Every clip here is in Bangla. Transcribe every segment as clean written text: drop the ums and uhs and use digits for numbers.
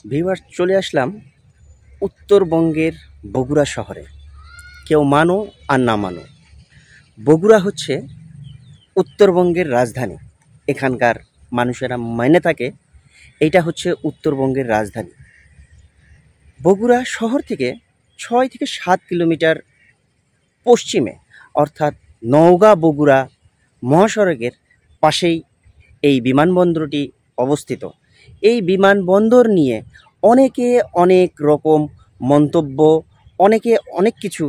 ভিউয়ার্স, চলে আসলাম উত্তরবঙ্গের বগুড়া শহরে। কেউ মানো আর না মানো, বগুড়া হচ্ছে উত্তরবঙ্গের রাজধানী। এখানকার মানুষেরা মেনে থাকে এইটা হচ্ছে উত্তরবঙ্গের রাজধানী। বগুড়া শহর থেকে 6 থেকে 7 কিলোমিটার পশ্চিমে, অর্থাৎ নওগাঁ বগুড়া মহাসড়কের পাশেই এই বিমানবন্দরটি অবস্থিত। এই বিমানবন্দর নিয়ে অনেকে অনেক রকম মন্তব্য, অনেকে অনেক কিছু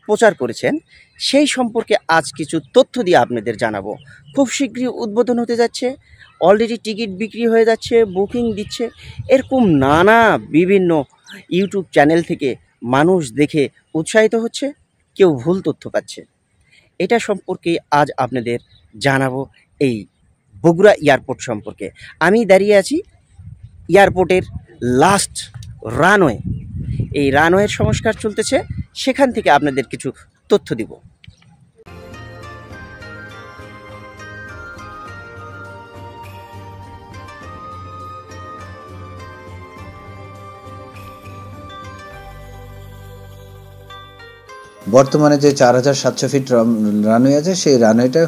প্রচার করেছেন। সেই সম্পর্কে আজ কিছু তথ্য দিয়ে আপনাদের জানাবো। খুব শীঘ্রই উদ্বোধন হতে যাচ্ছে, অলরেডি টিকিট বিক্রি হয়ে যাচ্ছে, বুকিং দিচ্ছে। এরকম নানা বিভিন্ন ইউটিউব চ্যানেল থেকে মানুষ দেখে উৎসাহিত হচ্ছে, কেউ ভুল তথ্য পাচ্ছে। এটা সম্পর্কে আজ আপনাদের জানাবো, এই বগুড়া এয়ারপোর্ট সম্পর্কে। আমি দাঁড়িয়ে আছি এয়ারপোর্টের লাস্ট রানওয়ে। এই রানওয়ের সংস্কার চলতেছে, সেখান থেকে আপনাদের কিছু তথ্য দিব। বর্তমানে যে 4700 ফিট রানওয়ে আছে, সেই রানওয়েটা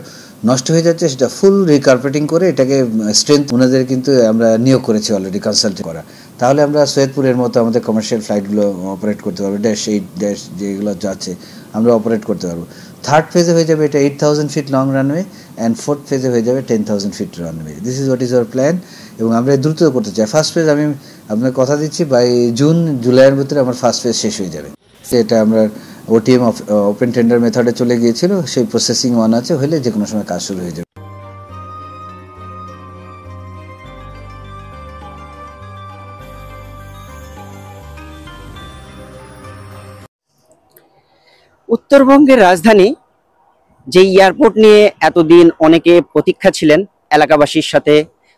নষ্ট হয়ে যাচ্ছে। সেটা ফুল রিকার্পেটিং করে এটাকে স্ট্রেংথ ওনাদের কিন্তু আমরা নিয়োগ করেছি অলরেডি, কনসাল্ট করা। তাহলে আমরা সৈয়দপুরের মতো আমাদের কমার্শিয়াল ফ্লাইটগুলো অপারেট করতে পারবো। -8 যেগুলো যাচ্ছে আমরা অপারেট করতে পারবো। থার্ড ফেজে হয়ে যাবে এটা 8000 feet long runway, and fourth ফেজে হয়ে যাবে 10,000 feet runway. This is what is our plan, এবং আমরা দ্রুত করতে চাই। ফার্স্ট ফেজ আমি আপনাকে কথা দিচ্ছি, বাই জুলাইয়ের ভিতরে আমার ফার্স্ট ফেজ শেষ হয়ে যাবে। এটা আমরা ওটিএম ওপেন টেন্ডার মেথডে চলে গিয়েছিল, সেই প্রসেসিং ওয়ান আছে, হলে যে কোনো সময় কাজ শুরু হয়ে যাবে। উত্তরবঙ্গের রাজধানী যে এয়ারপোর্ট নিয়ে এতদিন অনেকে প্রতীক্ষা ছিলেন, এলাকাবাসীর সাথে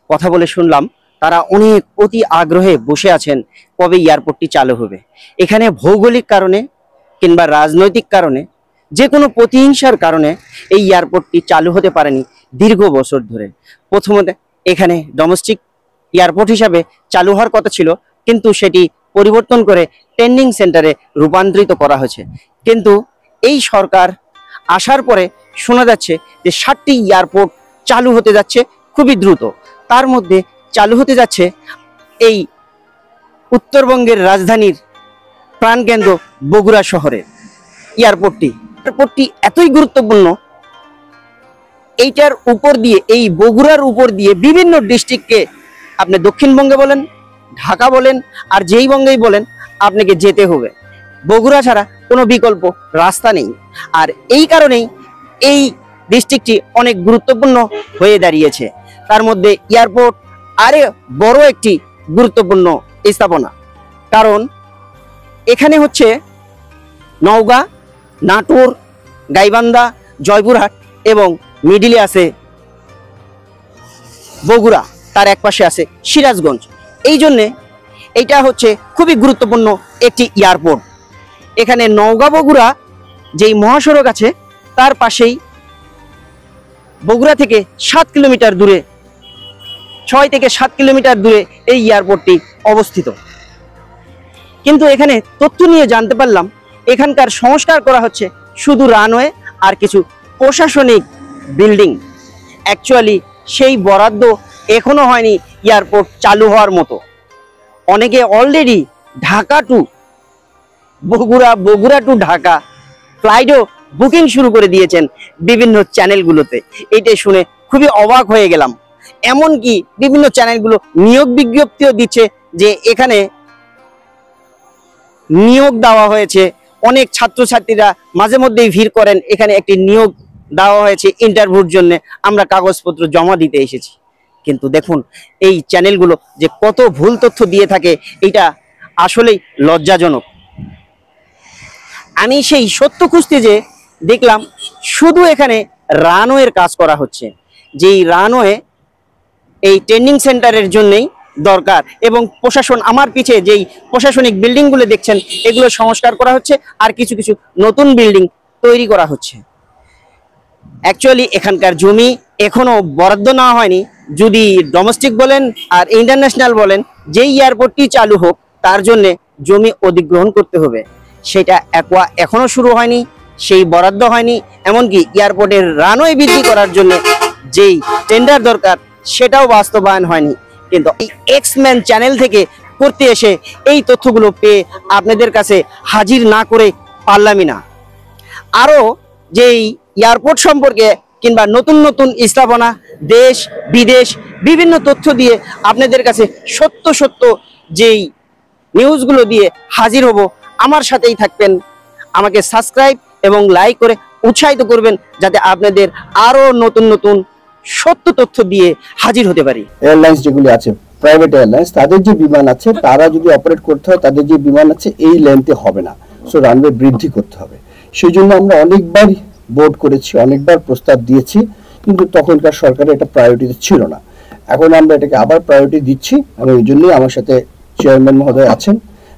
কথা বলে শুনলাম তারা অনেক অতি আগ্রহে বসে আছেন কবে এয়ারপোর্টটি চালু হবে। এখানে ভৌগোলিক কারণে কিংবা রাজনৈতিক কারণে, যে কোনো প্রতিহিংসার কারণে এই এয়ারপোর্টটি চালু হতে পারেনি দীর্ঘ বছর ধরে। প্রথমত এখানে ডোমেস্টিক এয়ারপোর্ট হিসাবে চালু হওয়ার কথা ছিল, কিন্তু সেটি পরিবর্তন করে ট্রেনিং সেন্টারে রূপান্তরিত করা হয়েছে। কিন্তু এই সরকার আসার পরে শোনা যাচ্ছে যে 7টি এয়ারপোর্ট চালু হতে যাচ্ছে খুবই দ্রুত। তার মধ্যে চালু হতে যাচ্ছে এই উত্তরবঙ্গের রাজধানীর প্রাণকেন্দ্র বগুড়া শহরের এয়ারপোর্টটি এতই গুরুত্বপূর্ণ, এইটার উপর দিয়ে, এই বগুড়ার উপর দিয়ে বিভিন্ন ডিস্ট্রিক্টকে, আপনি দক্ষিণবঙ্গে বলেন, ঢাকা বলেন, আর যেই বঙ্গেই বলেন, আপনাকে যেতে হবে। বগুড়া ছাড়া কোনো বিকল্প রাস্তা নেই। আর এই কারণেই এই ডিস্ট্রিক্টটি অনেক গুরুত্বপূর্ণ হয়ে দাঁড়িয়েছে। তার মধ্যে এয়ারপোর্ট আরে বড় একটি গুরুত্বপূর্ণ স্থাপনা, কারণ এখানে হচ্ছে নওগাঁ, নাটোর, গাইবান্ধা, জয়পুরহাট এবং মিডিলে আছে বগুড়া, তার এক পাশে আছে সিরাজগঞ্জ। এই জন্যে এইটা হচ্ছে খুবই গুরুত্বপূর্ণ একটি এয়ারপোর্ট। এখানে নওগাঁ বগুড়া যেই মহাসড়ক আছে, তার পাশেই বগুড়া থেকে 7 কিলোমিটার দূরে, 6 থেকে 7 কিলোমিটার দূরে এই এয়ারপোর্টটি অবস্থিত। কিন্তু এখানে তথ্য নিয়ে জানতে পারলাম এখানকার সংস্কার করা হচ্ছে শুধু রানওয়ে আর কিছু প্রশাসনিক বিল্ডিং। অ্যাকচুয়ালি সেই বরাদ্দ এখনো হয়নি এয়ারপোর্ট চালু হওয়ার মতো। অনেকে already Dhaka to Bogura, Bogura to Dhaka ফ্লাইটও বুকিং শুরু করে দিয়েছেন বিভিন্ন চ্যানেলগুলোতে। এইটাই শুনে খুবই অবাক হয়ে গেলাম। এমনকি বিভিন্ন চ্যানেলগুলো নিয়োগ বিজ্ঞপ্তিও দিচ্ছে যে এখানে নিয়োগ দেওয়া হয়েছে। অনেক ছাত্রছাত্রীরা মাঝে মধ্যেই ভিড় করেন, এখানে একটি নিয়োগ দেওয়া হয়েছে ইন্টারভিউর জন্য, আমরা কাগজপত্র জমা দিতে এসেছি। কিন্তু দেখুন এই চ্যানেলগুলো যে কত ভুল তথ্য দিয়ে থাকে, এটা আসলেই লজ্জাজনক। আমি সেই সত্য খুঁজতে যে দেখলাম শুধু এখানে রানওয়ের কাজ করা হচ্ছে, যেই রানওয়ে এই ট্রেনিং সেন্টারের জন্যই দরকার। এবং প্রশাসন, আমার পিছে যেই প্রশাসনিক বিল্ডিংগুলো দেখছেন, এগুলো সংস্কার করা হচ্ছে, আর কিছু কিছু নতুন বিল্ডিং তৈরি করা হচ্ছে। অ্যাকচুয়ালি এখানকার জমি এখনো বরাদ্দ নেওয়া হয়নি। যদি ডোমেস্টিক বলেন আর ইন্টারন্যাশনাল বলেন, যেই এয়ারপোর্টটি চালু হোক তার জন্য জমি অধিগ্রহণ করতে হবে। সেটা এখনো শুরু হয়নি, সেই বরাদ্দ হয়নি, এমনকি এয়ারপোর্টের রানওয়ে বৃদ্ধি করার জন্য যেই টেন্ডার দরকার সেটাও বাস্তবায়ন হয়নি। কিন্তু এই এক্সম্যান চ্যানেল থেকে করতে এসে এই তথ্যগুলো পেয়ে আপনাদের কাছে হাজির না করে পারলামই না। আরও যেই এয়ারপোর্ট সম্পর্কে কিংবা নতুন নতুন স্থাপনা, দেশ বিদেশ বিভিন্ন তথ্য দিয়ে আপনাদের কাছে সত্য সত্য যেই নিউজগুলো দিয়ে হাজির হব। আমার সাথেই থাকবেন, আমাকে সাবস্ক্রাইব এবং লাইক করে উৎসাহিত করবেন যাতে আপনাদের আরও নতুন নতুন সত্য তথ্য দিয়ে হাজির হতে পারি। এয়ারলাইন্স যেগুলি আছে, প্রাইভেট এয়ারলাইন্স, তাদের যে বিমান আছে তারা যদি অপারেট করতে হয়, তাদের যে বিমান আছে এই লেন্থে হবে না, সো রানওয়ে বৃদ্ধি করতে হবে। সেই জন্য আমরা অনেকবার বোর্ড করেছি, অনেকবার প্রস্তাব দিয়েছি, কিন্তু তখনকার সরকারের এটা প্রায়োরিটি ছিল না। এখন আমরা এটাকে আবার প্রায়োরিটি দিচ্ছি এবং এই জন্যই আমার সাথে চেয়ারম্যান মহোদয় আছেন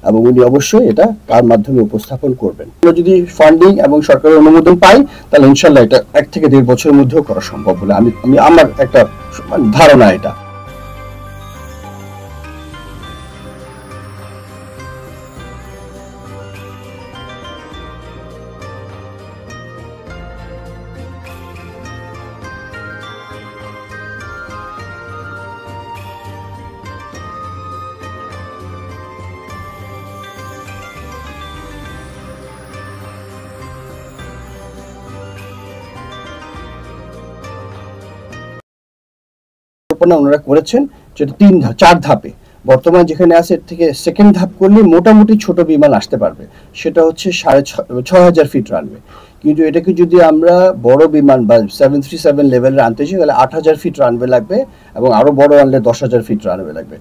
এবং উনি অবশ্যই এটা তার মাধ্যমে উপস্থাপন করবেন। আমরা যদি ফান্ডিং এবং সরকারের অনুমোদন পাই তাহলে ইনশাল্লাহ এটা 1 থেকে 1.5 বছরের মধ্যেও করা সম্ভব বলে আমি আমার একটা ধারণা এটা। ওনারা করেছেন যেটা 4 ধাপে, বর্তমান যেখানে আছে এর থেকে সেকেন্ড ধাপ করলে মোটামুটি ছোট বিমান আসতে পারবে, সেটা হচ্ছে 6,500 ফিট রানওয়ে। কিন্তু এটাকে যদি আমরা বড় বিমান বা 737 লেভেলের আনতে চাই তাহলে 8,000 ফিট রানওয়ে লাগবে এবং আরো বড় আনলে 10,000 ফিট রানওয়ে লাগবে।